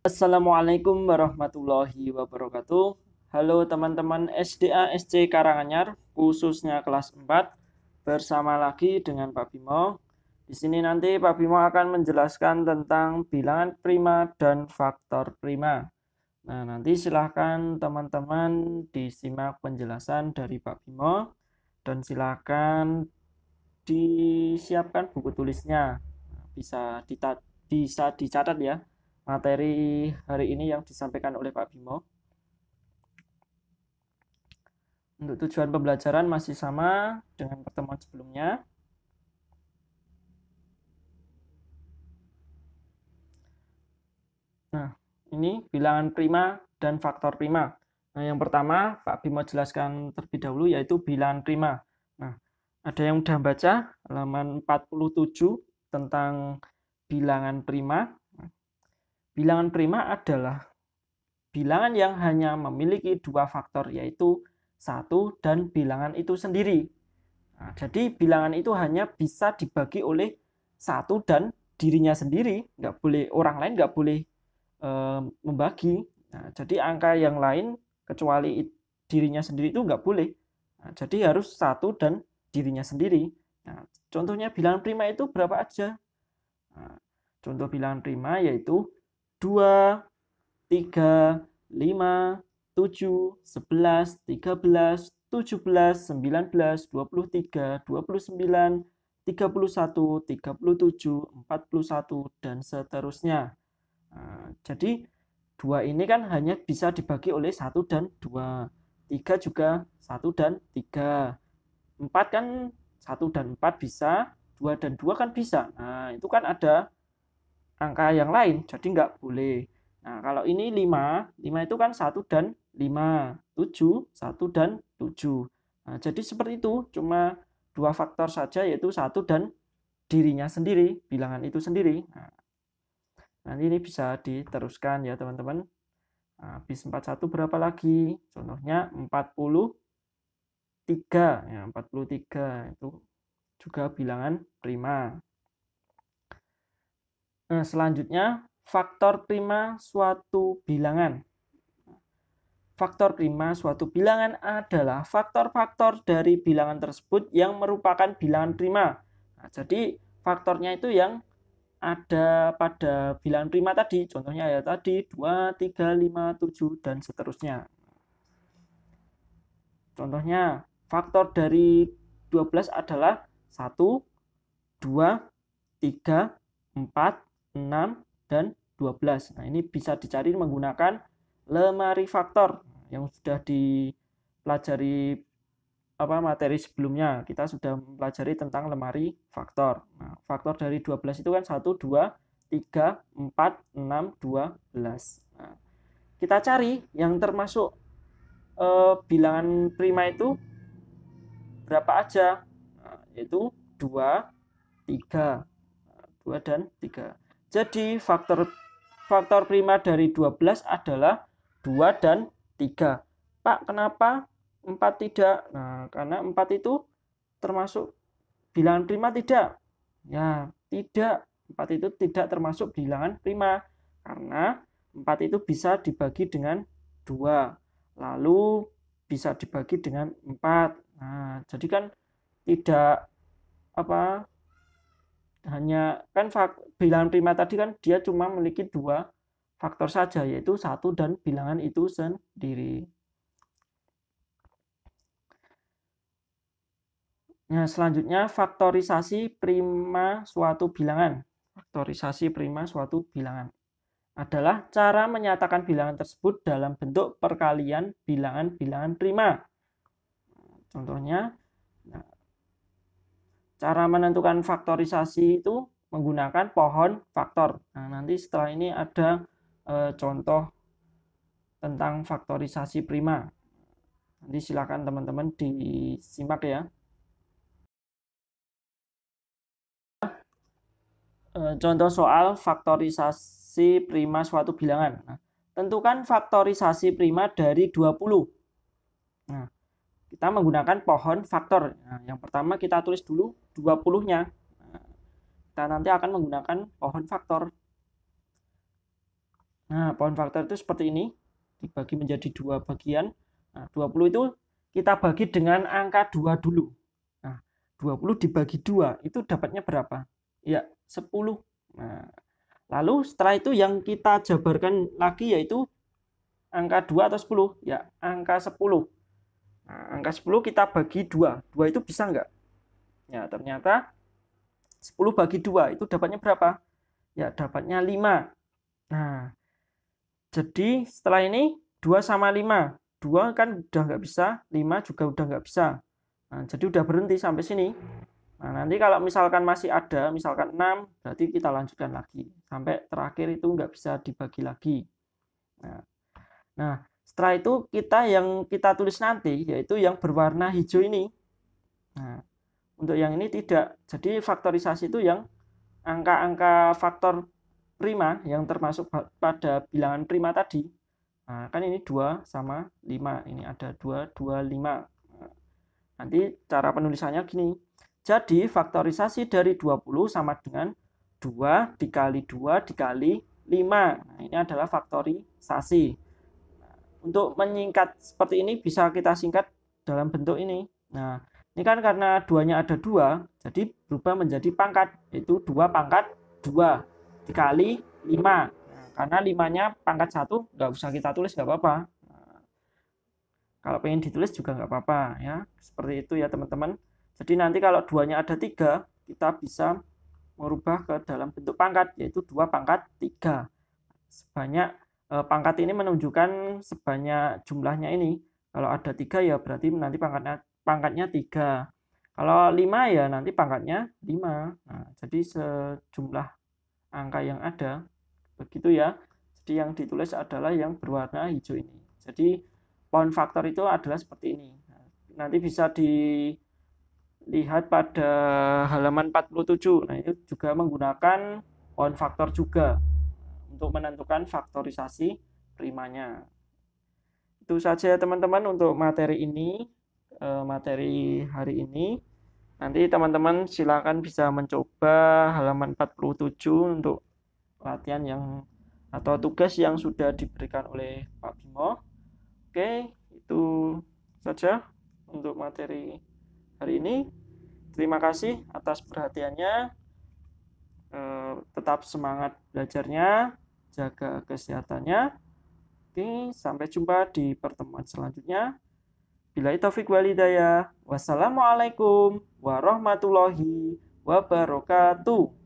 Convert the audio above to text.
Assalamualaikum warahmatullahi wabarakatuh. Halo teman-teman SDA SC Karanganyar, khususnya kelas 4, bersama lagi dengan Pak Bimo. Di sini nanti Pak Bimo akan menjelaskan tentang bilangan prima dan faktor prima. Nah, nanti silahkan teman-teman disimak penjelasan dari Pak Bimo dan silahkan disiapkan buku tulisnya. Bisa dicatat ya materi hari ini yang disampaikan oleh Pak Bimo. Untuk tujuan pembelajaran masih sama dengan pertemuan sebelumnya. Nah, ini bilangan prima dan faktor prima. Nah, yang pertama Pak Bimo jelaskan terlebih dahulu yaitu bilangan prima. Nah, ada yang udah baca halaman 47 tentang bilangan prima. Bilangan prima adalah bilangan yang hanya memiliki dua faktor, yaitu satu dan bilangan itu sendiri. Nah, jadi bilangan itu hanya bisa dibagi oleh satu dan dirinya sendiri, nggak boleh orang lain nggak boleh membagi. Nah, jadi angka yang lain kecuali dirinya sendiri itu nggak boleh. Nah, jadi harus satu dan dirinya sendiri. Nah, contohnya bilangan prima itu berapa aja? Nah, contoh bilangan prima yaitu 2, 3, 5, 7, 11, 13, 17, 19, 23, 29, 31, 37, 41, dan seterusnya. Nah, jadi 2 ini kan hanya bisa dibagi oleh 1 dan 2. 3 juga 1 dan 3. 4 kan 1 dan 4 bisa, 2 dan 2 kan bisa. Nah, itu kan ada angka yang lain, jadi nggak boleh. Nah, kalau ini 5 itu kan 1 dan 5, 7, 1 dan 7. Nah, jadi seperti itu, cuma dua faktor saja yaitu 1 dan dirinya sendiri, bilangan itu sendiri. Nah, nanti ini bisa diteruskan ya teman-teman. Nah, habis 41 berapa lagi? Contohnya 43. Ya, 43 itu juga bilangan prima. Nah, selanjutnya faktor prima suatu bilangan. Faktor prima suatu bilangan adalah faktor-faktor dari bilangan tersebut yang merupakan bilangan prima. Nah, jadi faktornya itu yang ada pada bilangan prima tadi. Contohnya ya tadi 2, 3, 5, 7, dan seterusnya. Contohnya faktor dari 12 adalah 1, 2, 3, 4, 6, dan 12. Nah, ini bisa dicari menggunakan lemari faktor yang sudah dipelajari materi sebelumnya. Kita sudah mempelajari tentang lemari faktor. Nah, faktor dari 12 itu kan 1, 2, 3, 4, 6, 12. Nah, kita cari yang termasuk bilangan prima itu berapa aja. Nah, yaitu 2, 3. 2 dan 3. Jadi faktor prima dari 12 adalah 2 dan 3. Pak, kenapa 4 tidak? Nah, karena 4 itu termasuk bilangan prima tidak? Ya, tidak. 4 itu tidak termasuk bilangan prima. Karena 4 itu bisa dibagi dengan 2. Lalu bisa dibagi dengan 4. Nah, jadi kan tidak apa hanya kan bilangan prima tadi kan dia cuma memiliki dua faktor saja, yaitu satu dan bilangan itu sendiri. Nah, selanjutnya faktorisasi prima suatu bilangan. Faktorisasi prima suatu bilangan adalah cara menyatakan bilangan tersebut dalam bentuk perkalian bilangan-bilangan prima. Contohnya, nah, cara menentukan faktorisasi itu menggunakan pohon faktor. Nah, nanti setelah ini ada contoh tentang faktorisasi prima. Nanti silakan teman-teman disimak ya. Contoh soal faktorisasi prima suatu bilangan. Nah, tentukan faktorisasi prima dari 20. Nah, kita menggunakan pohon faktor. Nah, yang pertama kita tulis dulu 20-nya. Nah, kita nanti akan menggunakan pohon faktor. Nah, poin faktor itu seperti ini, dibagi menjadi dua bagian. Nah, 20 itu kita bagi dengan angka 2 dulu. Nah, 20 dibagi 2 itu dapatnya berapa? Ya, 10. Nah, lalu setelah itu yang kita jabarkan lagi yaitu angka 2 atau 10? Ya, angka 10. Nah, angka 10 kita bagi 2. 2 itu bisa enggak? Ya, ternyata 10 bagi 2 itu dapatnya berapa? Ya, dapatnya 5. Nah, jadi setelah ini 2 sama 5. 2 kan udah nggak bisa, 5 juga udah nggak bisa. Nah, jadi udah berhenti sampai sini. Nah, nanti kalau misalkan masih ada, misalkan 6, berarti kita lanjutkan lagi. Sampai terakhir itu nggak bisa dibagi lagi. Nah, setelah itu yang kita tulis nanti, yaitu yang berwarna hijau ini. Nah, untuk yang ini tidak. Jadi faktorisasi itu yang angka-angka faktor prima yang termasuk pada bilangan prima tadi. Nah, kan ini 2 sama 5. Ini ada 2, 2, 5. Nanti cara penulisannya gini. Jadi faktorisasi dari 20 sama dengan 2 dikali 2 dikali 5. Nah, ini adalah faktorisasi. Untuk menyingkat seperti ini bisa kita singkat dalam bentuk ini. Nah, ini kan karena 2-nya ada 2, jadi berubah menjadi pangkat, yaitu 2 pangkat 2 dikali 5. Nah, karena 5-nya pangkat 1, nggak usah kita tulis, nggak apa-apa. Nah, kalau pengen ditulis juga nggak apa-apa ya. Seperti itu ya teman-teman. Jadi nanti kalau 2-nya ada 3, kita bisa merubah ke dalam bentuk pangkat, yaitu 2 pangkat 3. Sebanyak pangkat ini menunjukkan sebanyak jumlahnya ini. Kalau ada 3 ya berarti nanti pangkatnya 3. Kalau 5 ya nanti pangkatnya 5. Nah, jadi sejumlah angka yang ada begitu ya. Jadi yang ditulis adalah yang berwarna hijau ini. Jadi poin faktor itu adalah seperti ini. Nanti bisa dilihat pada halaman 47. Nah, itu juga menggunakan poin faktor juga untuk menentukan faktorisasi primanya. Itu saja teman-teman untuk materi ini, materi hari ini. Nanti teman-teman silakan bisa mencoba halaman 47 untuk latihan yang atau tugas yang sudah diberikan oleh Pak Bimo. Oke, itu saja untuk materi hari ini. Terima kasih atas perhatiannya. Tetap semangat belajarnya, jaga kesehatannya. Oke, sampai jumpa di pertemuan selanjutnya. Billahi taufik wal hidayah. Wassalamualaikum warahmatullahi wabarakatuh.